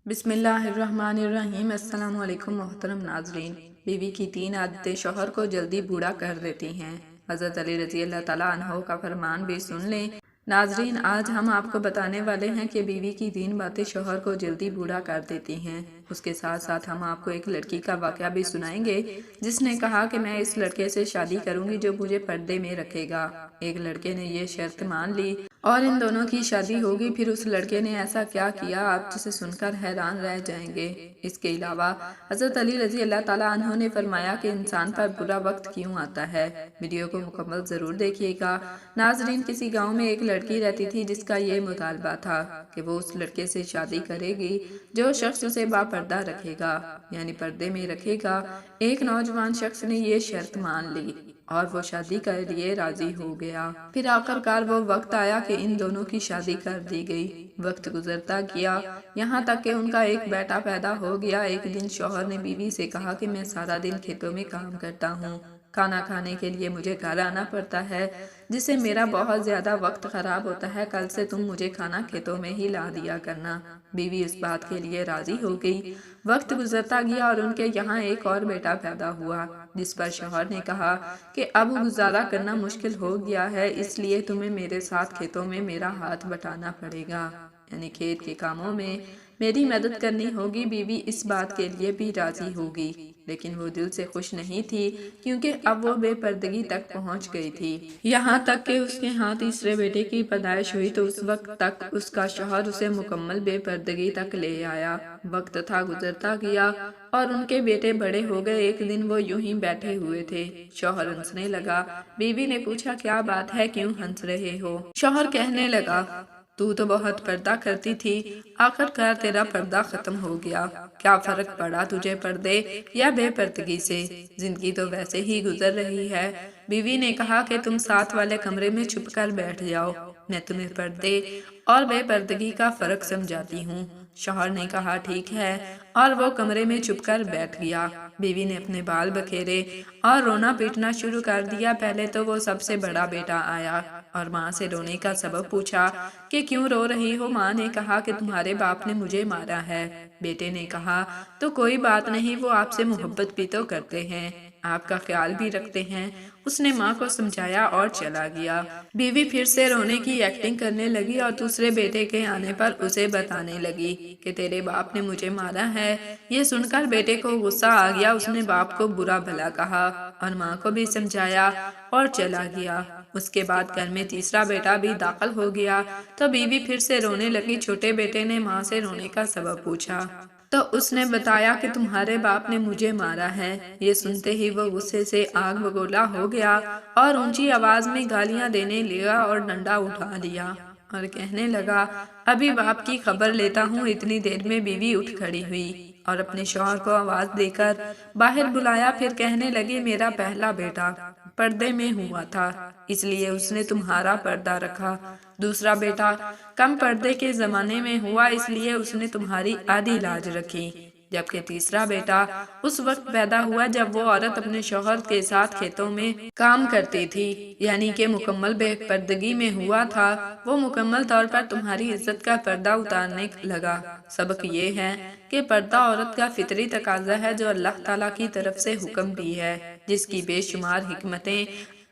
बिस्मिल्लाहिर्रहमानिर्रहीम। अस्सलाम वालेकुम मोहतरम नाजरीन। बीवी की 3 आदतें शौहर को जल्दी बूढ़ा कर देती हैं। हज़रत अली रज़ी अल्लाह ताला अन्हो का फरमान भी सुन लें। नाजरीन, आज हम आपको बताने वाले हैं कि बीवी की 3 बातें शौहर को जल्दी बूढ़ा कर देती हैं। उसके साथ साथ हम आपको एक लड़की का वाक़या भी सुनाएंगे जिसने कहा कि मैं इस लड़के से शादी करूंगी जो मुझे पर्दे में रखेगा। एक लड़के ने ये शर्त मान ली और इन दोनों की शादी होगी। फिर उस लड़के ने ऐसा क्या किया, आप जिसे सुनकर हैरान रह जाएंगे। इसके अलावा हज़रत अली रज़ी अल्लाह ताला अन्हो ने फरमाया कि इंसान पर बुरा वक्त क्यों आता है। वीडियो को मुकम्मल ज़रूर देखिएगा। नाजरीन, किसी गांव में एक लड़की रहती थी जिसका ये मुतालबा था कि वो उस लड़के से शादी करेगी जो शख्स उसे बापर्दा रखेगा, यानी पर्दे में रखेगा। एक नौजवान शख्स ने ये शर्त मान ली और वो शादी के लिए राजी हो गया। फिर आखिरकार वो वक्त आया कि इन दोनों की शादी कर दी गई। वक्त गुजरता गया, यहाँ तक कि उनका एक बेटा पैदा हो गया। एक दिन शौहर ने बीवी से कहा कि मैं सारा दिन खेतों में काम करता हूँ, खाना खाने के लिए मुझे घर आना पड़ता है, जिससे मेरा बहुत ज़्यादा वक्त ख़राब होता है। कल से तुम मुझे खाना खेतों में ही ला दिया करना। बीवी इस बात के लिए राज़ी हो गई। वक्त गुजरता गया और उनके यहाँ एक और बेटा पैदा हुआ, जिस पर शौहर ने कहा कि अब गुजारा करना मुश्किल हो गया है, इसलिए तुम्हें मेरे साथ खेतों में मेरा हाथ बटाना पड़ेगा, यानी खेत के कामों में मेरी मदद करनी होगी। बीवी इस बात के लिए भी राजी होगी, लेकिन वो दिल से खुश नहीं थी क्योंकि अब वो बेपर्दगी तक पहुंच गई थी। यहाँ तक कि उसके यहाँ तीसरे बेटे की पैदाइश हुई तो उस वक्त तक उसका शौहर उसे मुकम्मल बेपर्दगी तक ले आया। वक्त था गुजरता गया और उनके बेटे बड़े हो गए। एक दिन वो यूं ही बैठे हुए थे, शौहर हंसने लगा। बीवी ने पूछा, क्या बात है, क्यों हंस रहे हो? शौहर कहने लगा, तू तो बहुत पर्दा करती थी, आखिरकार तेरा पर्दा खत्म हो गया। क्या फर्क पड़ा तुझे पर्दे या बेपर्दगी से? जिंदगी तो वैसे ही गुजर रही है। बीवी ने कहा कि तुम साथ वाले कमरे में छुप कर बैठ जाओ, मैं तुम्हें पर्दे और बेपर्दगी का फर्क समझाती हूँ। शौहर ने कहा ठीक है, और वो कमरे में छुपकर बैठ गया। बीवी ने अपने बाल बखेरे और रोना पीटना शुरू कर दिया। पहले तो वो सबसे बड़ा बेटा आया और माँ से रोने का सबब पूछा कि क्यों रो रही हो? माँ ने कहा कि तुम्हारे बाप ने मुझे मारा है। बेटे ने कहा, तो कोई बात नहीं, वो आपसे मोहब्बत भी तो करते हैं, आपका ख्याल भी रखते हैं। उसने माँ को समझाया और चला गया। बीवी फिर से रोने की एक्टिंग करने लगी और दूसरे बेटे के आने पर उसे बताने लगी कि तेरे बाप ने मुझे मारा है। ये सुनकर बेटे को गुस्सा आ गया। उसने बाप को बुरा भला कहा और माँ को भी समझाया और चला गया। उसके बाद घर में तीसरा बेटा भी दाखिल हो गया तो बीवी फिर से रोने लगी। छोटे बेटे ने माँ से रोने का सबब पूछा तो उसने बताया कि तुम्हारे बाप ने मुझे मारा है। ये सुनते ही वो गुस्से से आग बगोला हो गया और ऊंची आवाज में गालियां देने लगा और डंडा उठा लिया और कहने लगा, अभी बाप की खबर लेता हूँ। इतनी देर में बीवी उठ खड़ी हुई और अपने शौहर को आवाज देकर बाहर बुलाया। फिर कहने लगी, मेरा पहला बेटा पर्दे में हुआ था, इसलिए उसने तुम्हारा पर्दा रखा। दूसरा बेटा कम पर्दे के जमाने में हुआ, इसलिए उसने तुम्हारी आधी लाज रखी। जबकि तीसरा बेटा उस वक्त पैदा हुआ जब वो औरत अपने शौहर के साथ खेतों में काम करती थी, यानी कि मुकम्मल बेपर्दगी में हुआ था। वो मुकम्मल तौर पर तुम्हारी इज्जत का पर्दा उतारने लगा। सबक ये है कि पर्दा औरत का फितरी तकाजा है जो अल्लाह ताला की तरफ से हुक्म भी है, जिसकी बेशुमार हिकमतें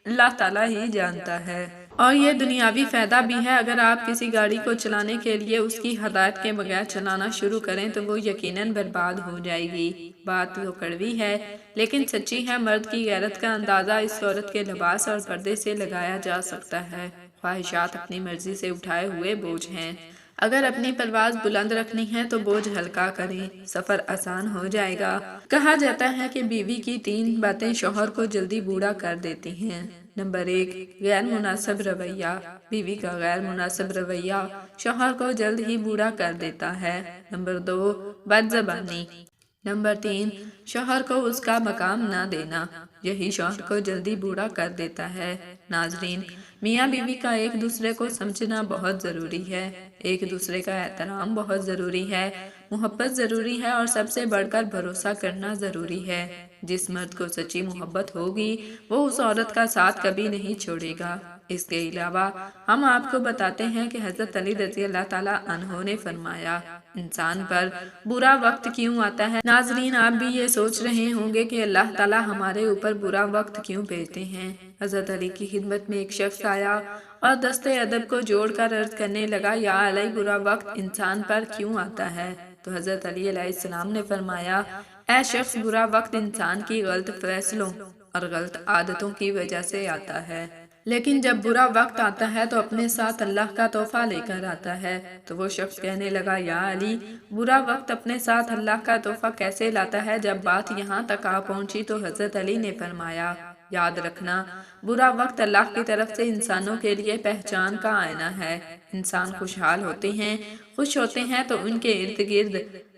अल्लाह ताला ही जानता है। और ये दुनियावी फायदा भी है। अगर आप किसी गाड़ी को चलाने के लिए उसकी हदायत के बगैर चलाना शुरू करें तो वो यकीनन बर्बाद हो जाएगी। बात तो कड़वी है लेकिन सच्ची है। मर्द की गैरत का अंदाजा इस औरत के लिबास और पर्दे से लगाया जा सकता है। ख्वाहिशात अपनी मर्जी से उठाए हुए बोझ हैं। अगर अपनी परवाज बुलंद रखनी है तो बोझ हल्का करें, सफर आसान हो जाएगा। कहा जाता है कि बीवी की 3 बातें शौहर को जल्दी बूढ़ा कर देती हैं। नंबर 1, गैर मुनासिब रवैया। बीवी का गैर मुनासिब रवैया शौहर को जल्द ही बूढ़ा कर देता है। नंबर 2, बदज़बानी। नंबर 3, शौहर को उसका मकाम न देना, यही शौहर को जल्दी बूढ़ा कर देता है। नाजरीन, मियाँ बीवी का एक दूसरे को समझना बहुत ज़रूरी है, एक दूसरे का एहतराम बहुत ज़रूरी है, मोहब्बत ज़रूरी है और सबसे बढ़कर भरोसा करना ज़रूरी है। जिस मर्द को सच्ची मोहब्बत होगी वो उस औरत का साथ कभी नहीं छोड़ेगा। इसके अलावा हम आपको बताते हैं कि हज़रत अली रज़ी अल्लाह ताला अन्हो ने फरमाया انسان پر برا وقت کیوں آتا ہے؟ ناظرین، آپ بھی یہ سوچ رہے ہوں گے کہ اللہ تعالیٰ ہمارے اوپر برا وقت کیوں بھیجتے ہیں۔ حضرت علی کی خدمت میں ایک شخص آیا اور دست ادب کو جوڑ کر عرض کرنے لگا، یا علی، برا وقت انسان پر کیوں آتا ہے؟ تو حضرت علی علیہ السلام نے فرمایا، اے شخص، برا وقت انسان کی غلط فیصلوں اور غلط عادتوں کی وجہ سے آتا ہے، لیکن جب برا وقت آتا ہے تو اپنے ساتھ اللہ کا تحفہ لے کر آتا ہے۔ تو وہ شخص کہنے لگا، یا علی، برا وقت اپنے ساتھ اللہ کا تحفہ کیسے لاتا ہے؟ جب بات یہاں تک آ پہنچی تو حضرت علی نے فرمایا، یاد رکھنا، برا وقت اللہ کی طرف سے انسانوں کے لیے پہچان کا آئینہ ہے۔ انسان خوشحال ہوتے ہیں، خوش ہوتے ہیں تو ان کے ارد گرد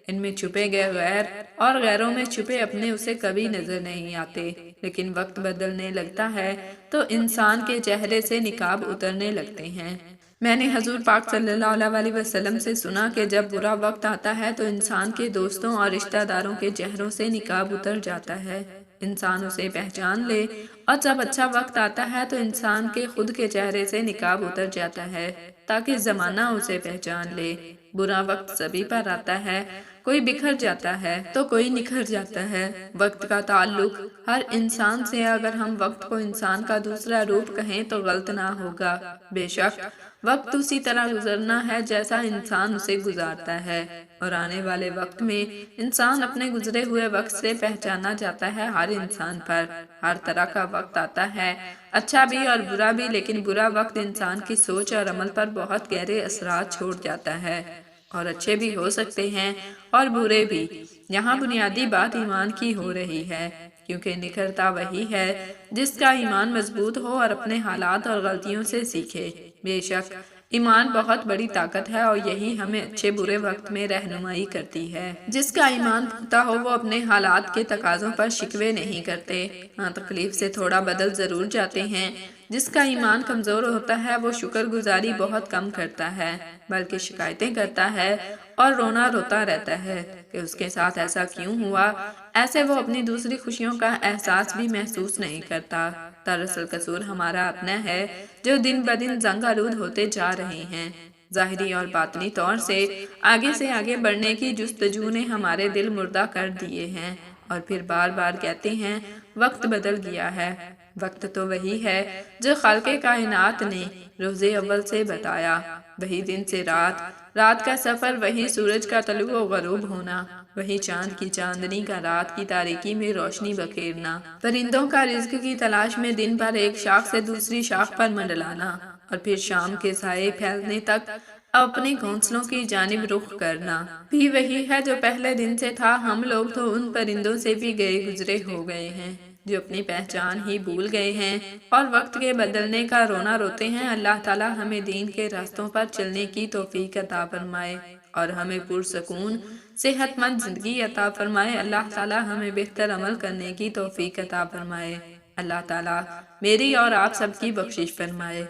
ان میں چھپے گئے غیر اور غیروں میں چھپے اپنے اسے کبھی نظر نہیں آتے، لیکن وقت بدلنے لگتا ہے تو انسان کے چہرے سے نقاب اترنے لگتے ہیں۔ میں نے حضور پاک صلی اللہ علیہ وسلم سے سنا کہ جب برا وقت آتا ہے تو انسان کے دوستوں اور رشتہ داروں کے چہروں سے نقاب اتر جاتا ہے، انسان اسے پہچان لے، اور جب اچھا وقت آتا ہے تو انسان کے خود کے چہرے سے نقاب اتر جاتا ہے تاکہ زمانہ اسے پہچان لے۔ برا وقت سبھی پر آتا ہے، کوئی بکھر جاتا ہے تو کوئی نکھر جاتا ہے۔ وقت کا تعلق ہر انسان سے، اگر ہم وقت کو انسان کا دوسرا روپ کہیں تو غلط نہ ہوگا۔ بے شک وقت اسی طرح گزرنا ہے جیسا انسان اسے گزارتا ہے، اور آنے والے وقت میں انسان اپنے گزرے ہوئے وقت سے پہچانا جاتا ہے۔ ہر انسان پر ہر طرح کا وقت آتا ہے، اچھا بھی اور برا بھی، لیکن برا وقت انسان کی سوچ اور عمل پر بہت گہرے اثرات چھوڑ جاتا ہے، اور اچھے بھی ہو سکتے ہیں اور برے بھی۔ یہاں بنیادی بات ایمان کی ہو رہی ہے، کیونکہ نکھرتا وہی ہے جس کا ایمان مضبوط ہو اور اپنے حالات اور غلطیوں سے سیکھے۔ بے شک ایمان بہت بڑی طاقت ہے، اور یہی ہمیں اچھے برے وقت میں رہنمائی کرتی ہے۔ جس کا ایمان پختہ ہو وہ اپنے حالات کے تقاضوں پر شکوے نہیں کرتے، ہاں تکلیف سے تھوڑا بدل ضرور جاتے ہیں۔ جس کا ایمان کمزور ہوتا ہے وہ شکر گزاری بہت کم کرتا ہے، بلکہ شکایتیں کرتا ہے اور رونا روتا رہتا ہے کہ اس کے ساتھ ایسا کیوں ہوا۔ ایسے وہ اپنی دوسری خوشیوں کا احساس بھی محسوس نہیں کرتا۔ دراصل قصور ہمارا اپنا ہے جو دن بدن زنگ آلود ہوتے جا رہے ہیں۔ ظاہری اور باطنی طور سے آگے بڑھنے کی جستجو نے ہمارے دل مردہ کر دیے ہیں، اور پھر بار بار کہتے ہیں وقت بدل گیا ہے۔ وقت تو وہی ہے جو خالق کائنات نے روز اول سے بتایا، وہی دن سے رات، رات کا سفر، وہی سورج کا طلوع و غروب ہونا، وہی چاند کی چاندنی کا رات کی تاریکی میں روشنی بکھیرنا، پرندوں کا رزق کی تلاش میں دن پر ایک شاخ سے دوسری شاخ پر منڈلانا، اور پھر شام کے سائے پھیلنے تک اپنے گھونسلوں کی جانب رخ کرنا بھی وہی ہے جو پہلے دن سے تھا۔ ہم لوگ تو ان پرندوں سے بھی گئے گزرے ہو گئے ہیں جو اپنی پہچان ہی بھول گئے ہیں اور وقت کے بدلنے کا رونا روتے ہیں۔ اللہ تعالی ہمیں دین کے راستوں پر چلنے کی توفیق عطا فرمائے اور ہمیں پرسکون صحت مند زندگی عطا فرمائے۔ اللہ تعالی ہمیں بہتر عمل کرنے کی توفیق عطا فرمائے۔ اللہ تعالی میری اور آپ سب کی بخشش فرمائے،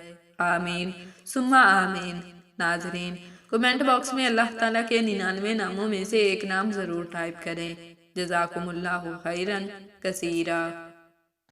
آمین ثم آمین۔ ناظرین، کمنٹ باکس میں اللہ تعالیٰ کے 99 ناموں میں سے ایک نام ضرور ٹائپ کریں۔ جزاکم اللہ خیرن کثیرا۔